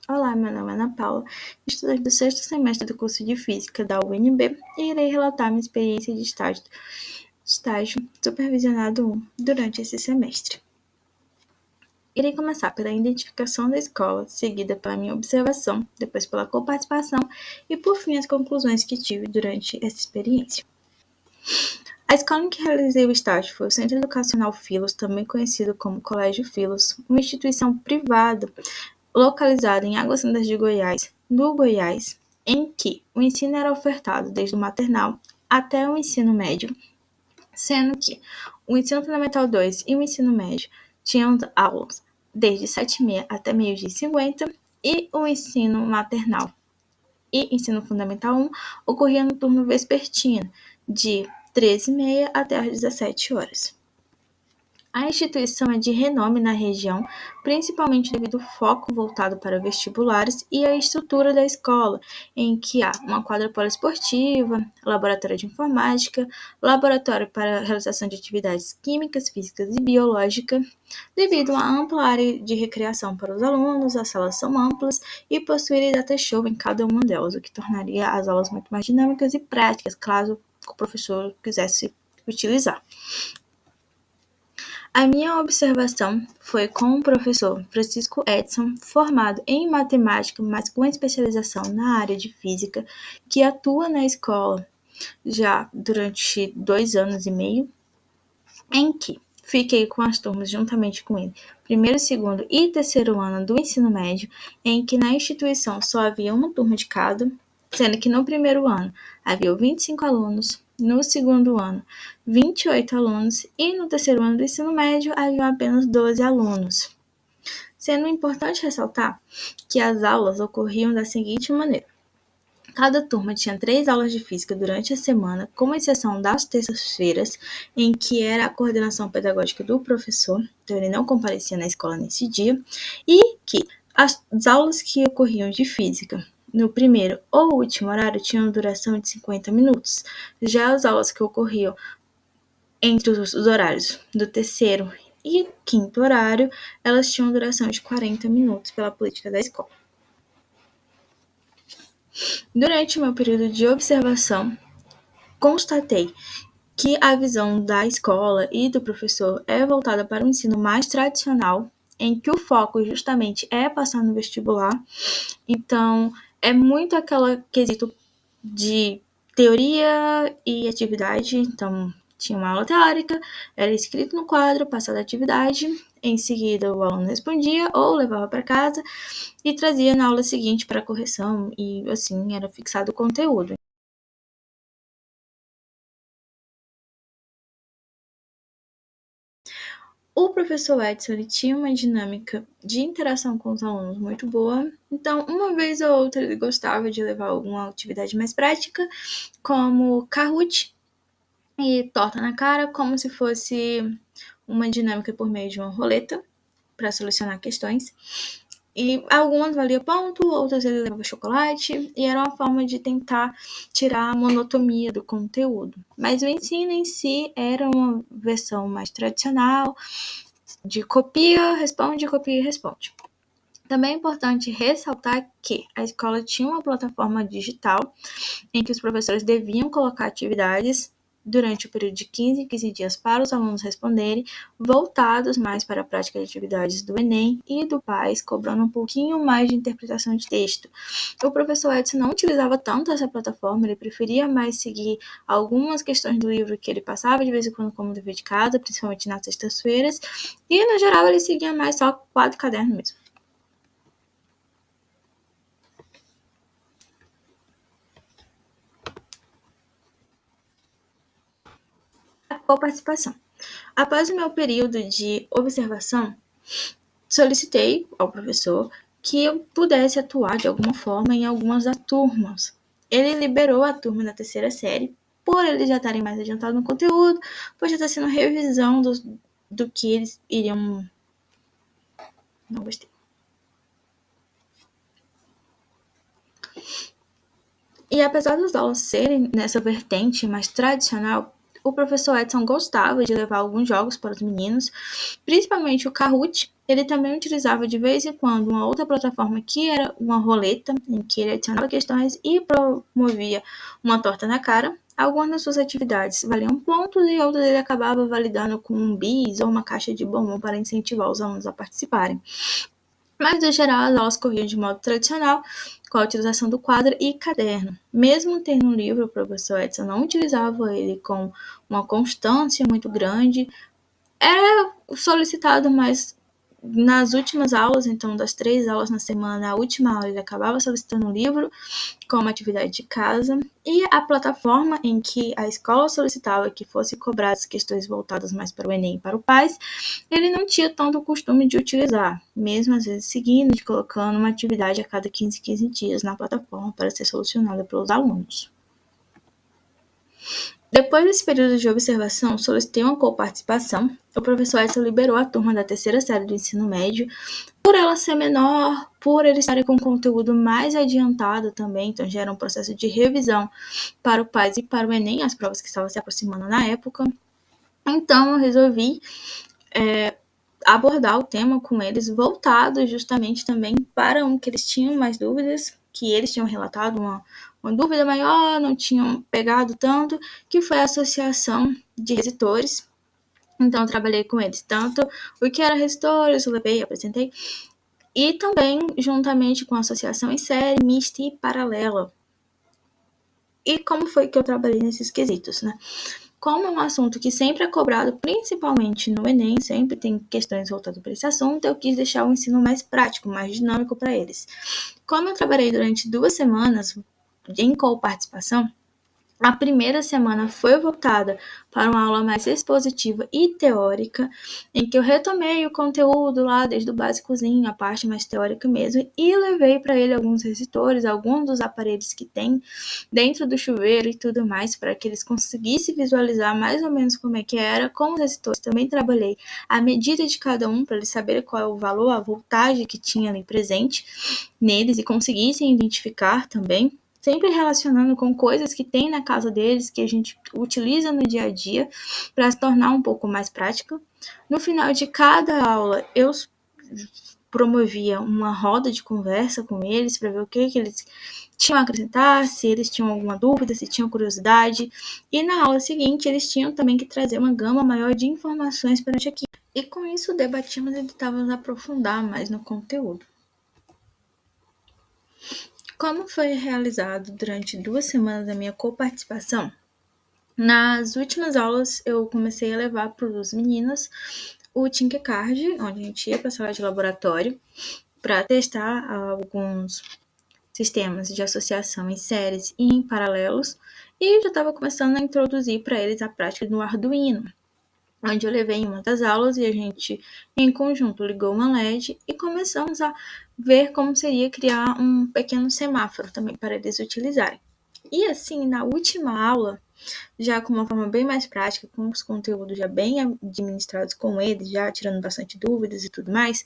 Olá, meu nome é Ana Paula, estudante do sexto semestre do curso de Física da UNB e irei relatar minha experiência de estágio supervisionado 1 durante esse semestre. Irei começar pela identificação da escola, seguida pela minha observação, depois pela coparticipação e, por fim, as conclusões que tive durante essa experiência. A escola em que realizei o estágio foi o Centro Educacional Filos, também conhecido como Colégio Filos, uma instituição privada localizada em Águas Santas de Goiás, no Goiás, em que o ensino era ofertado desde o maternal até o ensino médio, sendo que o ensino fundamental 2 e o ensino médio tinham aulas desde 7h30 até meio-dia e 50, e o ensino maternal e ensino fundamental 1 ocorria no turno vespertino, de 13h30 até às 17 horas. A instituição é de renome na região, principalmente devido ao foco voltado para vestibulares e a estrutura da escola, em que há uma quadra poliesportiva, laboratório de informática, laboratório para realização de atividades químicas, físicas e biológicas. Devido à ampla área de recreação para os alunos, as salas são amplas e possuem data show em cada uma delas, o que tornaria as aulas muito mais dinâmicas e práticas, caso o professor quisesse utilizar. A minha observação foi com o professor Francisco Edson, formado em matemática, mas com especialização na área de física, que atua na escola já durante 2 anos e meio, em que fiquei com as turmas juntamente com ele, primeiro, segundo e terceiro ano do ensino médio, em que na instituição só havia uma turma de cada, sendo que no primeiro ano havia 25 alunos, no segundo ano 28 alunos e no terceiro ano do ensino médio havia apenas 12 alunos. Sendo importante ressaltar que as aulas ocorriam da seguinte maneira: cada turma tinha 3 aulas de física durante a semana, com exceção das terças-feiras, em que era a coordenação pedagógica do professor, então ele não comparecia na escola nesse dia, e que as aulas que ocorriam de física no primeiro ou último horário tinham duração de 50 minutos. Já as aulas que ocorriam entre os horários do terceiro e quinto horário, elas tinham duração de 40 minutos pela política da escola. Durante o meu período de observação, constatei que a visão da escola e do professor é voltada para um ensino mais tradicional, em que o foco justamente é passar no vestibular. Então, é muito aquele quesito de teoria e atividade. Então, tinha uma aula teórica, era escrito no quadro, passada a atividade, em seguida o aluno respondia ou levava para casa e trazia na aula seguinte para correção, e assim era fixado o conteúdo. O professor Edson ele tinha uma dinâmica de interação com os alunos muito boa, então uma vez ou outra ele gostava de levar alguma atividade mais prática, como Kahoot e torta na cara, como se fosse uma dinâmica por meio de uma roleta para solucionar questões. E algumas valia ponto, outras ele levava chocolate, e era uma forma de tentar tirar a monotonia do conteúdo. Mas o ensino em si era uma versão mais tradicional, de copia, e responde. Também é importante ressaltar que a escola tinha uma plataforma digital em que os professores deviam colocar atividades durante o período de 15 em 15 dias para os alunos responderem, voltados mais para a prática de atividades do Enem e do PAS, cobrando um pouquinho mais de interpretação de texto. O professor Edson não utilizava tanto essa plataforma, ele preferia mais seguir algumas questões do livro que ele passava de vez em quando como dever de casa, principalmente nas sextas-feiras, e no geral ele seguia mais só quadro caderno mesmo. A coparticipação. Após o meu período de observação, solicitei ao professor que eu pudesse atuar de alguma forma em algumas das turmas. Ele liberou a turma da terceira série, por eles já estarem mais adiantados no conteúdo, pois já está sendo revisão do que eles iriam. Não gostei. E apesar das aulas serem nessa vertente mais tradicional, o professor Edson gostava de levar alguns jogos para os meninos, principalmente o Kahoot. Ele também utilizava de vez em quando uma outra plataforma que era uma roleta, em que ele adicionava questões e promovia uma torta na cara. Algumas das suas atividades valiam pontos e outras ele acabava validando com um bis ou uma caixa de bombom para incentivar os alunos a participarem. Mas, no geral, as aulas corriam de modo tradicional, com a utilização do quadro e caderno. Mesmo tendo um livro, o professor Edson não utilizava ele com uma constância muito grande. Era solicitado mais nas últimas aulas, então das 3 aulas na semana, na última aula ele acabava solicitando um livro como atividade de casa, e a plataforma em que a escola solicitava que fosse cobradas questões voltadas mais para o Enem e para o PAS, ele não tinha tanto o costume de utilizar, mesmo às vezes seguindo e colocando uma atividade a cada 15 dias na plataforma para ser solucionada pelos alunos. Depois desse período de observação, solicitei uma coparticipação. O professor Edson liberou a turma da terceira série do ensino médio, por ela ser menor, por eles estarem com conteúdo mais adiantado também, então já era um processo de revisão para o PAS e para o Enem, as provas que estavam se aproximando na época. Então eu resolvi abordar o tema com eles, voltado justamente também para um que eles tinham mais dúvidas, que eles tinham relatado uma dúvida maior, não tinham pegado tanto, que foi a associação de resistores. Então, eu trabalhei com eles, tanto o que era resistores, eu levei, apresentei, e também juntamente com a associação em série, mista e paralela. E como foi que eu trabalhei nesses quesitos, né? Como é um assunto que sempre é cobrado, principalmente no Enem, sempre tem questões voltadas para esse assunto, eu quis deixar o ensino mais prático, mais dinâmico para eles. Como eu trabalhei durante 2 semanas em coparticipação, a primeira semana foi voltada para uma aula mais expositiva e teórica, em que eu retomei o conteúdo lá, desde o básicozinho, a parte mais teórica mesmo, e levei para ele alguns resistores, alguns dos aparelhos que tem dentro do chuveiro e tudo mais, para que eles conseguissem visualizar mais ou menos como é que era. Com os resistores também trabalhei a medida de cada um, para eles saberem qual é o valor, a voltagem que tinha ali presente neles e conseguissem identificar também, sempre relacionando com coisas que tem na casa deles, que a gente utiliza no dia a dia, para se tornar um pouco mais prática. No final de cada aula, eu promovia uma roda de conversa com eles, para ver o que eles tinham a acrescentar, se eles tinham alguma dúvida, se tinham curiosidade. E na aula seguinte, eles tinham também que trazer uma gama maior de informações perante a equipe. E com isso, debatíamos e tentávamos aprofundar mais no conteúdo. Como foi realizado durante 2 semanas da minha coparticipação, nas últimas aulas eu comecei a levar para os meninos o Tinkercad, onde a gente ia para a sala de laboratório para testar alguns sistemas de associação em séries e em paralelos, e já estava começando a introduzir para eles a prática do Arduino, onde eu levei em uma das aulas e a gente, em conjunto, ligou uma LED e começamos a ver como seria criar um pequeno semáforo também para eles utilizarem. E assim, na última aula, já com uma forma bem mais prática, com os conteúdos já bem administrados com eles, já tirando bastante dúvidas e tudo mais,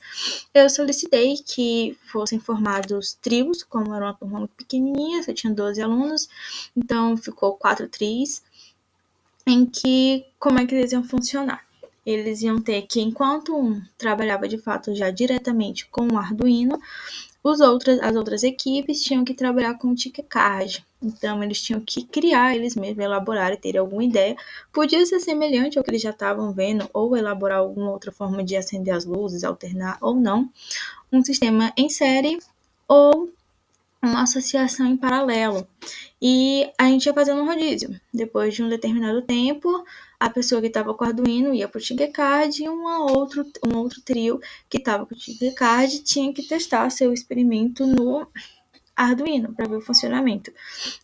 eu solicitei que fossem formados trios, como era uma turma muito pequenininha, só tinha 12 alunos, então ficou 4 trios, em que como é que eles iam funcionar. Eles iam ter que, enquanto um trabalhava de fato já diretamente com o Arduino, as outras equipes tinham que trabalhar com o Tinkercad. Então, eles tinham que criar eles mesmos, elaborar e ter alguma ideia. Podia ser semelhante ao que eles já estavam vendo, ou elaborar alguma outra forma de acender as luzes, alternar ou não. Um sistema em série ou uma associação em paralelo. E a gente ia fazendo um rodízio. Depois de um determinado tempo, a pessoa que estava com o Arduino ia para o Tinkercad e um outro trio que estava com o Tinkercad tinha que testar seu experimento no Arduino para ver o funcionamento.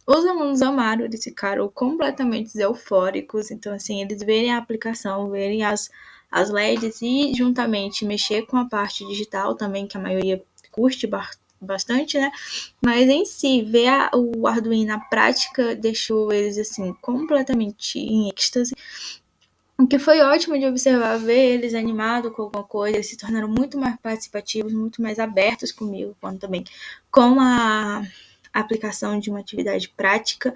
Os alunos amaram, eles ficaram completamente eufóricos. Então, assim, eles verem a aplicação, verem as LEDs e juntamente mexer com a parte digital também, que a maioria curte bastante, né? Mas em si, ver o Arduino na prática deixou eles assim completamente em êxtase. O que foi ótimo de observar, ver eles animados com alguma coisa, eles se tornaram muito mais participativos, muito mais abertos comigo, quando também com a aplicação de uma atividade prática.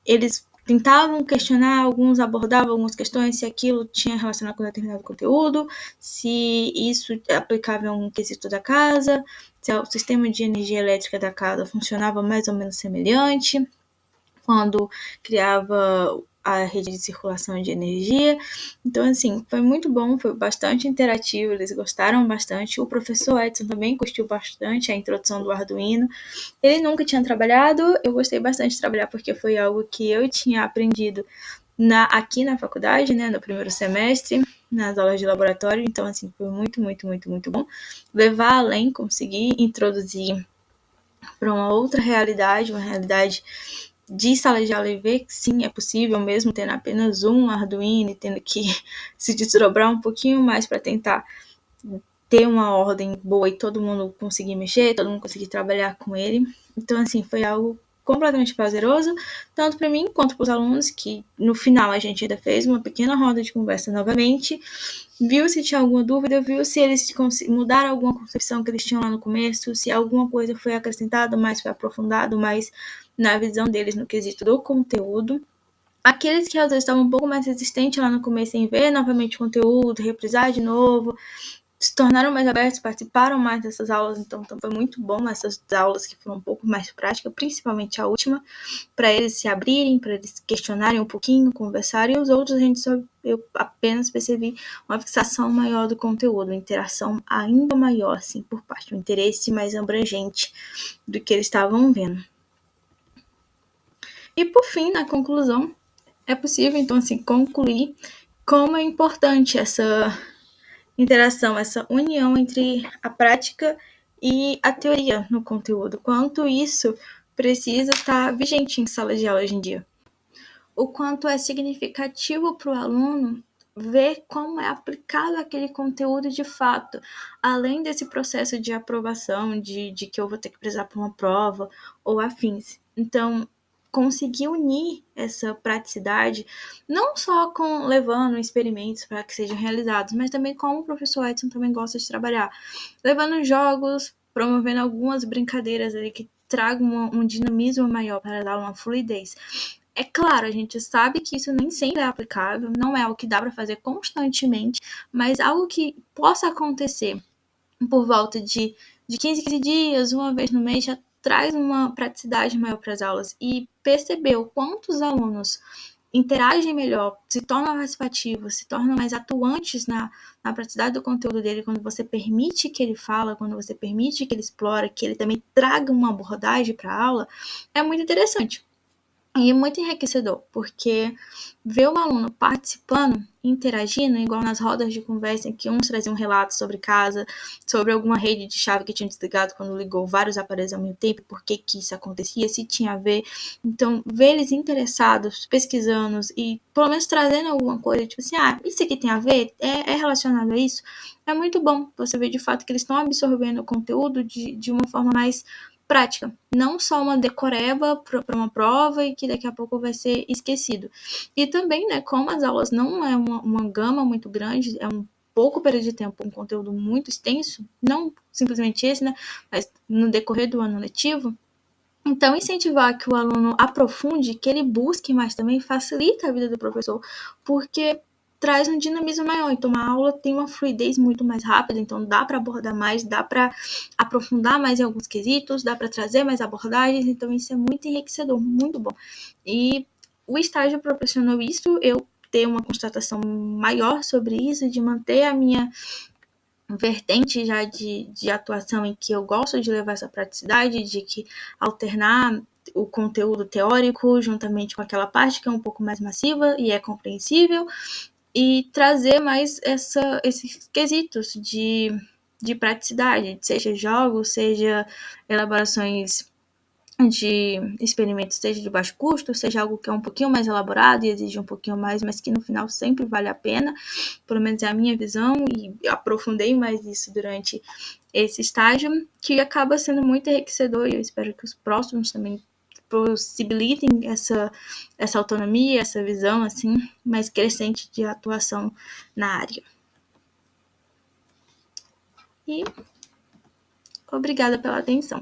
Eles tentavam questionar, alguns abordavam algumas questões, se aquilo tinha relação com determinado conteúdo, se isso aplicava em um quesito da casa, se o sistema de energia elétrica da casa funcionava mais ou menos semelhante, quando criava a rede de circulação de energia. Então, assim, foi muito bom, foi bastante interativo, eles gostaram bastante. O professor Edson também curtiu bastante a introdução do Arduino. Ele nunca tinha trabalhado, eu gostei bastante de trabalhar porque foi algo que eu tinha aprendido aqui na faculdade, né, no primeiro semestre, nas aulas de laboratório. Então, assim, foi muito, muito, muito, muito bom levar além, conseguir introduzir para uma outra realidade, uma realidade de sala de aula e ver que sim, é possível, mesmo tendo apenas um Arduino e tendo que se desdobrar um pouquinho mais para tentar ter uma ordem boa e todo mundo conseguir mexer, todo mundo conseguir trabalhar com ele. Então, assim, foi algo completamente prazeroso, tanto para mim quanto para os alunos, que no final a gente ainda fez uma pequena roda de conversa novamente, viu se tinha alguma dúvida, viu se eles mudaram alguma concepção que eles tinham lá no começo, se alguma coisa foi acrescentada, mais foi aprofundado, mais na visão deles no quesito do conteúdo. Aqueles que às vezes estavam um pouco mais resistentes lá no começo em ver novamente o conteúdo, reprisar de novo, se tornaram mais abertos, participaram mais dessas aulas, então foi muito bom essas aulas que foram um pouco mais práticas, principalmente a última, para eles se abrirem, para eles questionarem um pouquinho, conversarem, e os outros eu apenas percebi uma fixação maior do conteúdo, uma interação ainda maior, assim, por parte, um interesse mais abrangente do que eles estavam vendo. E por fim, na conclusão, é possível, então, assim, concluir como é importante essa interação, essa união entre a prática e a teoria no conteúdo. Quanto isso precisa estar vigente em sala de aula hoje em dia. O quanto é significativo para o aluno ver como é aplicado aquele conteúdo de fato, além desse processo de aprovação, de que eu vou ter que precisar para uma prova ou afins. Então, conseguir unir essa praticidade, não só com levando experimentos para que sejam realizados, mas também como o professor Edson também gosta de trabalhar, levando jogos, promovendo algumas brincadeiras ali que tragam um dinamismo maior para dar uma fluidez. É claro, a gente sabe que isso nem sempre é aplicável, não é algo que dá para fazer constantemente, mas algo que possa acontecer por volta de 15 dias, uma vez no mês, já traz uma praticidade maior para as aulas. E perceber o quanto os alunos interagem melhor, se tornam participativos, se tornam mais atuantes na praticidade do conteúdo dele, quando você permite que ele fala, quando você permite que ele explore, que ele também traga uma abordagem para a aula, é muito interessante. E muito enriquecedor, porque ver o aluno participando, interagindo, igual nas rodas de conversa em que uns traziam um relato sobre casa, sobre alguma rede de chave que tinha desligado quando ligou vários aparelhos ao mesmo tempo, por que isso acontecia, se tinha a ver. Então, ver eles interessados, pesquisando e pelo menos trazendo alguma coisa, tipo assim, isso aqui tem a ver? É relacionado a isso? É muito bom você ver de fato que eles estão absorvendo o conteúdo de uma forma mais prática, não só uma decoreba para uma prova e que daqui a pouco vai ser esquecido. E também, né, como as aulas não é uma gama muito grande, é um pouco período de tempo, um conteúdo muito extenso, não simplesmente esse, né, mas no decorrer do ano letivo, então incentivar que o aluno aprofunde, que ele busque mais também, facilita a vida do professor, porque traz um dinamismo maior. Então, a aula tem uma fluidez muito mais rápida, então dá para abordar mais, dá para aprofundar mais em alguns quesitos, dá para trazer mais abordagens, então isso é muito enriquecedor, muito bom. E o estágio proporcionou isso, eu ter uma constatação maior sobre isso, de manter a minha vertente já de atuação em que eu gosto de levar essa praticidade, de que alternar o conteúdo teórico juntamente com aquela parte que é um pouco mais massiva e é compreensível, e trazer mais esses quesitos de praticidade, seja jogos, seja elaborações de experimentos, seja de baixo custo, seja algo que é um pouquinho mais elaborado e exige um pouquinho mais, mas que no final sempre vale a pena, pelo menos é a minha visão, e aprofundei mais isso durante esse estágio, que acaba sendo muito enriquecedor, e eu espero que os próximos também possibilitem essa autonomia, essa visão assim mais crescente de atuação na área. E obrigada pela atenção.